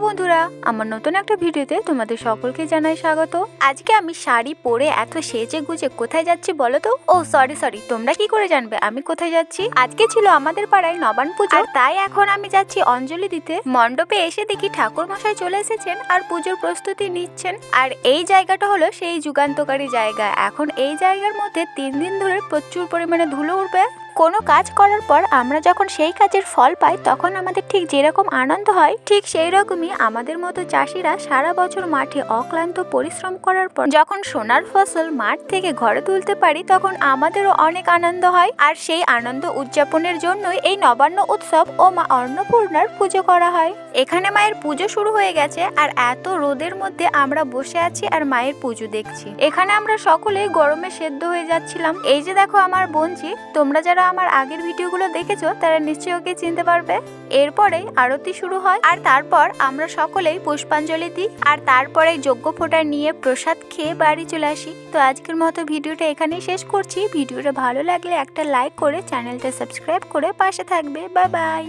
বন্ধুরা, আমার নতুন একটা ভিডিওতে তোমাদের সকলকে জানাই স্বাগত। আজকে আমি শাড়ি পরে এত সেজে গুজে কোথায় যাচ্ছি বলো তো? ও সরি, তোমরা কি করে জানবে আমি কোথায় যাচ্ছি? আজকে ছিল আমাদের পাড়ায় নবান্ন পুজো, আর তাই এখন আমি যাচ্ছি অঞ্জলি দিতে। মণ্ডপে এসে দেখি ঠাকুর মশাই চলে এসেছেন আর পুজোর প্রস্তুতি নিচ্ছেন। আর এই জায়গাটা হলো সেই যুগান্তকারী জায়গা। এখন এই জায়গার মধ্যে 3 দিন ধরে প্রচুর পরিমাণে ধুলো উঠবে। কোনো কাজ করার পর আমরা যখন সেই কাজের ফল পাই তখন আমাদের ঠিক যেরকম আনন্দ হয়, ঠিক সেই রকমই আমাদের মতো চাষিরা সারা বছর মাঠে অক্লান্ত পরিশ্রম করার পর যখন সোনার ফসল মাঠ থেকে ঘরে তুলতে পারি তখন আমাদেরও অনেক আনন্দ হয়। আর সেই আনন্দ উদযাপনের জন্যই এই নবান্ন উৎসব ও মা অন্নপূর্ণার পুজো করা হয়। এখানে মায়ের পুজো শুরু হয়ে গেছে আর এত রোদের মধ্যে আমরা বসে আছি আর মায়ের পুজো দেখছি। এখানে আমরা সকলেই গরমে সেদ্ধ হয়ে যাচ্ছিলাম। এই যে দেখো আমার বোনজি, তোমরা যারা আমার আগের ভিডিওগুলো দেখেছো তারা নিশ্চয়ই ওকে চিনতে পারবে। এরপরে আরতি শুরু হয় আর তারপর আমরা সকলেই পুষ্পাঞ্জলি দিই আর তারপরে যজ্ঞ ফোঁটা নিয়ে প্রসাদ খেয়ে বাড়ি চলে আসি। তো আজকের মতো ভিডিওটা এখানেই শেষ করছি। ভিডিওটা ভালো লাগলে একটা লাইক করে চ্যানেলটা সাবস্ক্রাইব করে পাশে থাকবে। Bye bye.